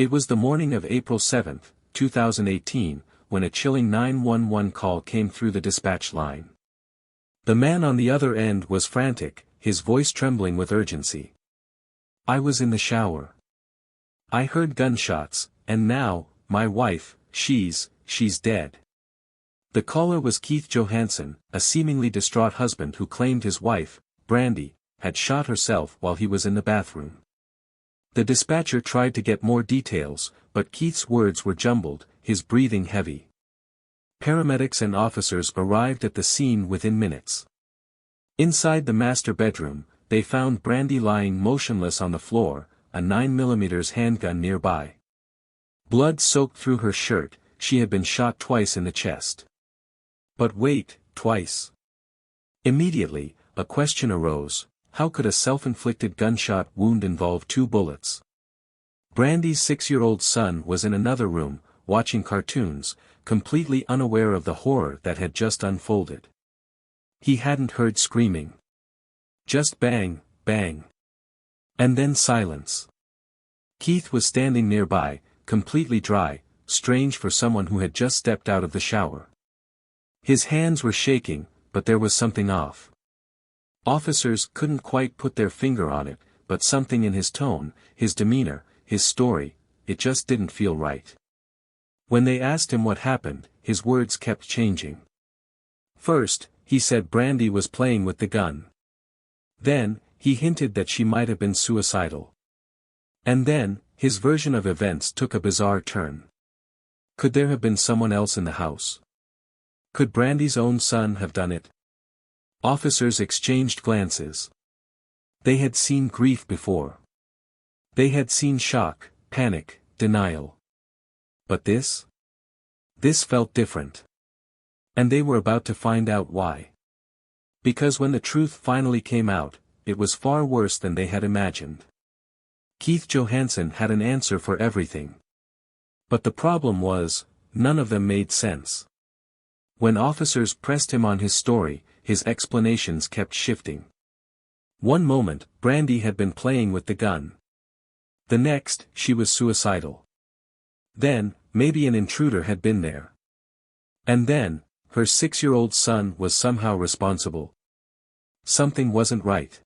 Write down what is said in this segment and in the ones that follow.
It was the morning of April 7, 2018, when a chilling 911 call came through the dispatch line. The man on the other end was frantic, his voice trembling with urgency. "I was in the shower. I heard gunshots, and now, my wife, she's dead." The caller was Keith Johansson, a seemingly distraught husband who claimed his wife, Brandy, had shot herself while he was in the bathroom. The dispatcher tried to get more details, but Keith's words were jumbled, his breathing heavy. Paramedics and officers arrived at the scene within minutes. Inside the master bedroom, they found Brandy lying motionless on the floor, a 9mm handgun nearby. Blood soaked through her shirt, she had been shot twice in the chest. But wait, twice. Immediately, a question arose: how could a self-inflicted gunshot wound involve 2 bullets? Brandy's 6-year-old son was in another room, watching cartoons, completely unaware of the horror that had just unfolded. He hadn't heard screaming. Just bang, bang. And then silence. Keith was standing nearby, completely dry, strange for someone who had just stepped out of the shower. His hands were shaking, but there was something off. Officers couldn't quite put their finger on it, but something in his tone, his demeanor, his story, it just didn't feel right. When they asked him what happened, his words kept changing. First, he said Brandy was playing with the gun. Then, he hinted that she might have been suicidal. And then, his version of events took a bizarre turn. Could there have been someone else in the house? Could Brandy's own son have done it? Officers exchanged glances. They had seen grief before. They had seen shock, panic, denial. But this? This felt different. And they were about to find out why. Because when the truth finally came out, it was far worse than they had imagined. Keith Johansson had an answer for everything. But the problem was, none of them made sense. When officers pressed him on his story, his explanations kept shifting. One moment, Brandy had been playing with the gun. The next, she was suicidal. Then, maybe an intruder had been there. And then, her 6-year-old son was somehow responsible. Something wasn't right.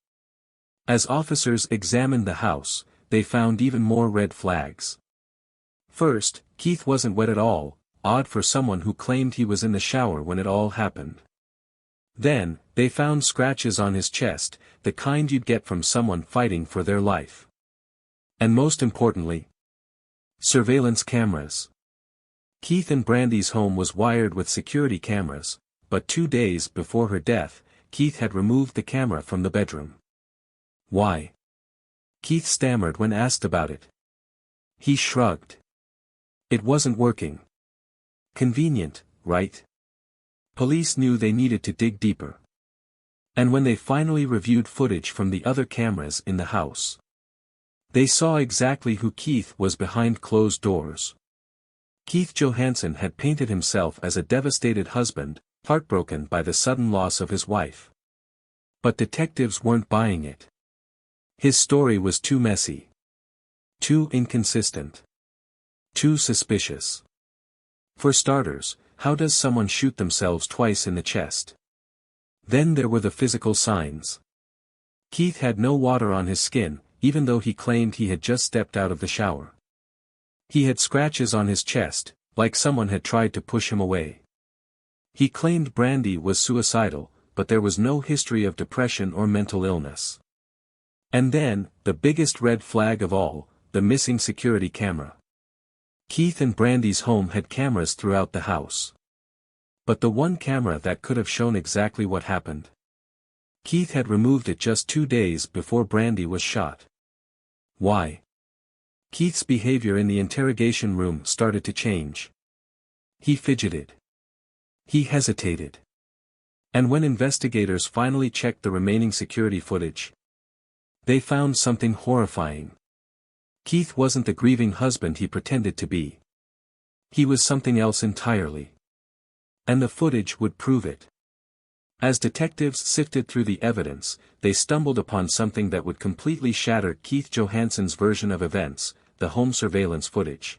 As officers examined the house, they found even more red flags. First, Keith wasn't wet at all, odd for someone who claimed he was in the shower when it all happened. Then, they found scratches on his chest, the kind you'd get from someone fighting for their life. And most importantly, surveillance cameras. Keith and Brandy's home was wired with security cameras, but 2 days before her death, Keith had removed the camera from the bedroom. Why? Keith stammered when asked about it. He shrugged. It wasn't working. Convenient, right? Police knew they needed to dig deeper. And when they finally reviewed footage from the other cameras in the house, they saw exactly who Keith was behind closed doors. Keith Johansson had painted himself as a devastated husband, heartbroken by the sudden loss of his wife. But detectives weren't buying it. His story was too messy. Too inconsistent. Too suspicious. For starters, how does someone shoot themselves twice in the chest? Then there were the physical signs. Keith had no water on his skin, even though he claimed he had just stepped out of the shower. He had scratches on his chest, like someone had tried to push him away. He claimed Brandy was suicidal, but there was no history of depression or mental illness. And then, the biggest red flag of all, the missing security camera. Keith and Brandy's home had cameras throughout the house. But the one camera that could have shown exactly what happened. Keith had removed it just 2 days before Brandy was shot. Why? Keith's behavior in the interrogation room started to change. He fidgeted. He hesitated. And when investigators finally checked the remaining security footage, they found something horrifying. Keith wasn't the grieving husband he pretended to be. He was something else entirely. And the footage would prove it. As detectives sifted through the evidence, they stumbled upon something that would completely shatter Keith Johansson's version of events, the home surveillance footage.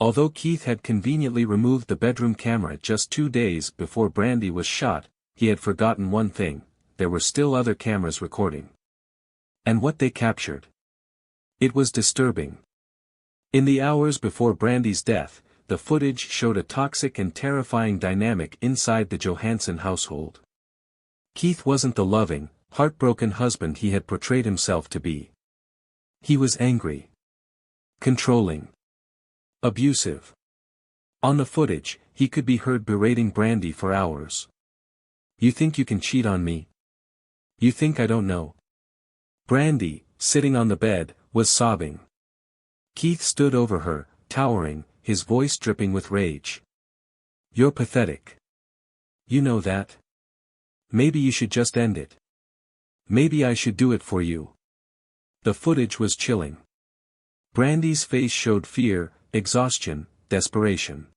Although Keith had conveniently removed the bedroom camera just 2 days before Brandy was shot, he had forgotten one thing: there were still other cameras recording. And what they captured? It was disturbing. In the hours before Brandy's death, the footage showed a toxic and terrifying dynamic inside the Johansson household. Keith wasn't the loving, heartbroken husband he had portrayed himself to be. He was angry, controlling, abusive. On the footage, he could be heard berating Brandy for hours. "You think you can cheat on me? You think I don't know?" Brandy, sitting on the bed, was sobbing. Keith stood over her, towering, his voice dripping with rage. "You're pathetic. You know that? Maybe you should just end it. Maybe I should do it for you." The footage was chilling. Brandy's face showed fear, exhaustion, desperation.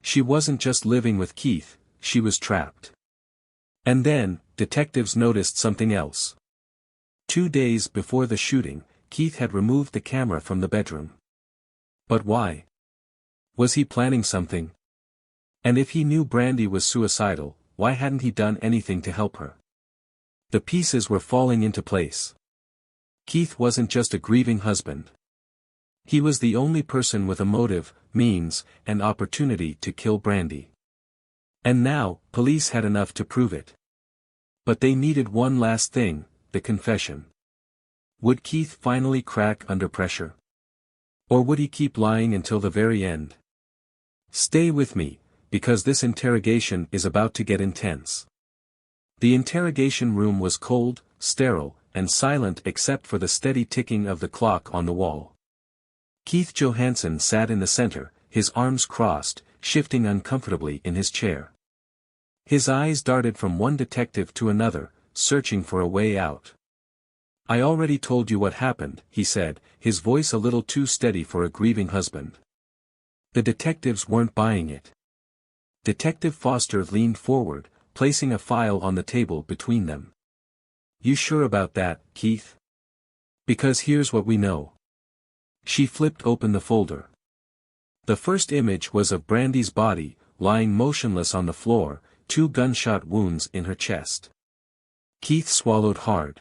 She wasn't just living with Keith, she was trapped. And then, detectives noticed something else. 2 days before the shooting, Keith had removed the camera from the bedroom. But why? Was he planning something? And if he knew Brandy was suicidal, why hadn't he done anything to help her? The pieces were falling into place. Keith wasn't just a grieving husband. He was the only person with a motive, means, and opportunity to kill Brandy. And now, police had enough to prove it. But they needed one last thing: the confession. Would Keith finally crack under pressure? Or would he keep lying until the very end? Stay with me, because this interrogation is about to get intense. The interrogation room was cold, sterile, and silent except for the steady ticking of the clock on the wall. Keith Johansson sat in the center, his arms crossed, shifting uncomfortably in his chair. His eyes darted from one detective to another, searching for a way out. "I already told you what happened," he said, his voice a little too steady for a grieving husband. The detectives weren't buying it. Detective Foster leaned forward, placing a file on the table between them. "You sure about that, Keith? Because here's what we know." She flipped open the folder. The first image was of Brandy's body, lying motionless on the floor, 2 gunshot wounds in her chest. Keith swallowed hard.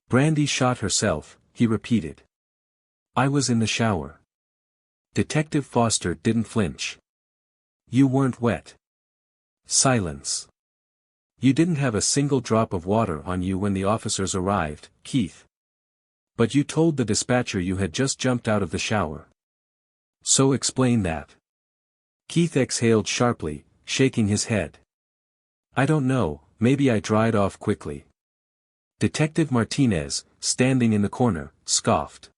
"Brandy shot herself," he repeated. "I was in the shower." Detective Foster didn't flinch. "You weren't wet." Silence. "You didn't have a single drop of water on you when the officers arrived, Keith. But you told the dispatcher you had just jumped out of the shower. So explain that." Keith exhaled sharply, shaking his head. "I don't know, maybe I dried off quickly." Detective Martinez, standing in the corner, scoffed.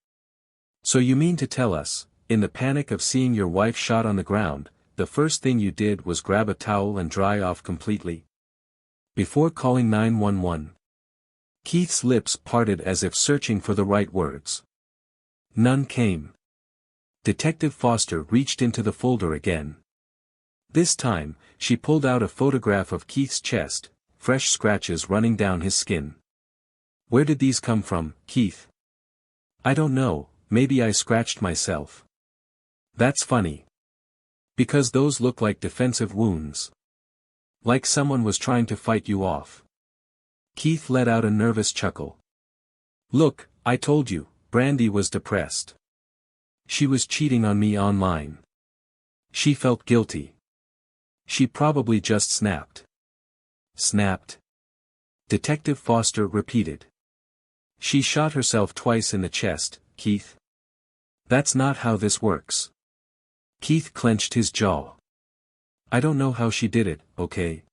"So you mean to tell us, in the panic of seeing your wife shot on the ground, the first thing you did was grab a towel and dry off completely? Before calling 911. Keith's lips parted as if searching for the right words. None came. Detective Foster reached into the folder again. This time, she pulled out a photograph of Keith's chest, fresh scratches running down his skin. "Where did these come from, Keith?" "I don't know, maybe I scratched myself." "That's funny. Because those look like defensive wounds. Like someone was trying to fight you off." Keith let out a nervous chuckle. "Look, I told you, Brandy was depressed. She was cheating on me online. She felt guilty. She probably just snapped." "Snapped?" Detective Foster repeated. "She shot herself twice in the chest, Keith. That's not how this works." Keith clenched his jaw. "I don't know how she did it, okay?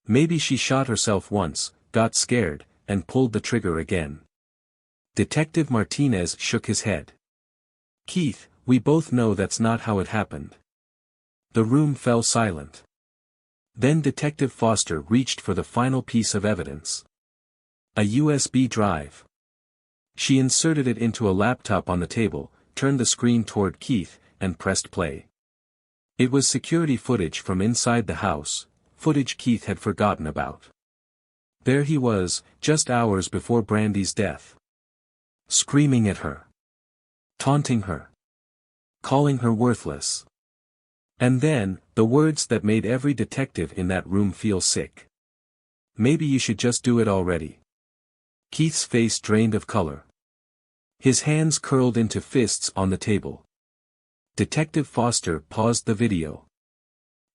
Maybe she shot herself once, got scared, and pulled the trigger again." Detective Martinez shook his head. "Keith, we both know that's not how it happened." The room fell silent. Then Detective Foster reached for the final piece of evidence. A USB drive. She inserted it into a laptop on the table, turned the screen toward Keith, and pressed play. It was security footage from inside the house, footage Keith had forgotten about. There he was, just hours before Brandy's death. Screaming at her. taunting her, calling her worthless. And then, the words that made every detective in that room feel sick. Maybe you should just do it already. Keith's face drained of color. His hands curled into fists on the table. Detective Foster paused the video.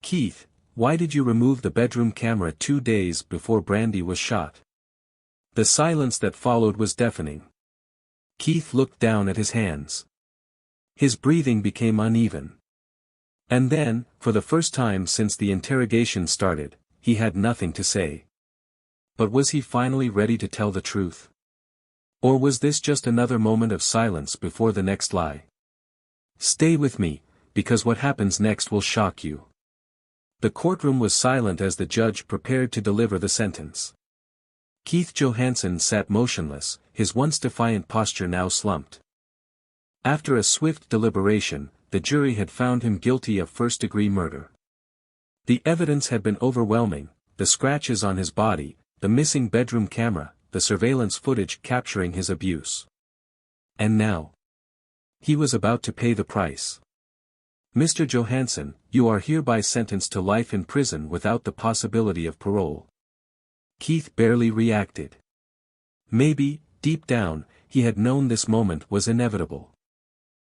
Keith, why did you remove the bedroom camera 2 days before Brandy was shot? The silence that followed was deafening. Keith looked down at his hands. His breathing became uneven. And then, for the first time since the interrogation started, he had nothing to say. But was he finally ready to tell the truth? Or was this just another moment of silence before the next lie? Stay with me, because what happens next will shock you. The courtroom was silent as the judge prepared to deliver the sentence. Keith Johansen sat motionless, his once defiant posture now slumped. After a swift deliberation, the jury had found him guilty of first-degree murder. The evidence had been overwhelming: the scratches on his body, the missing bedroom camera, the surveillance footage capturing his abuse. And now, he was about to pay the price. Mr. Johansen, you are hereby sentenced to life in prison without the possibility of parole. Keith barely reacted. Maybe, deep down, he had known this moment was inevitable.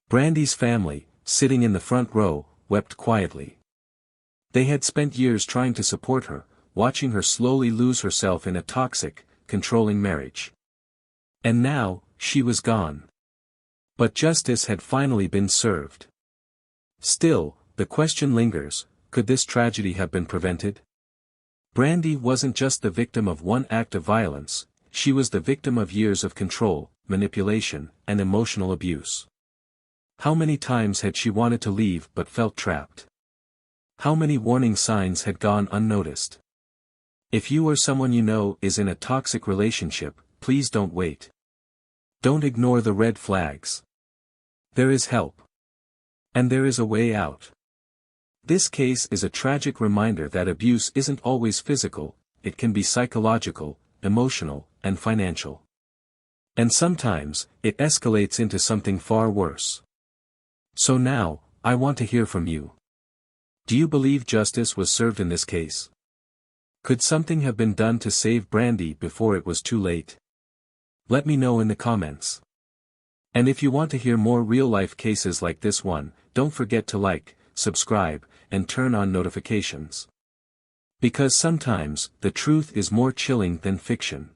Brandy's family, sitting in the front row, wept quietly. They had spent years trying to support her, watching her slowly lose herself in a toxic, controlling marriage. And now, she was gone. But justice had finally been served. Still, the question lingers: could this tragedy have been prevented? Brandy wasn't just the victim of one act of violence, she was the victim of years of control, manipulation, and emotional abuse. How many times had she wanted to leave but felt trapped? How many warning signs had gone unnoticed? If you or someone you know is in a toxic relationship, please don't wait. Don't ignore the red flags. There is help. And there is a way out. This case is a tragic reminder that abuse isn't always physical, it can be psychological, emotional, and financial. And sometimes, it escalates into something far worse. So now, I want to hear from you. Do you believe justice was served in this case? Could something have been done to save Brandy before it was too late? Let me know in the comments. And if you want to hear more real-life cases like this one, don't forget to like, subscribe, and turn on notifications. Because sometimes, the truth is more chilling than fiction.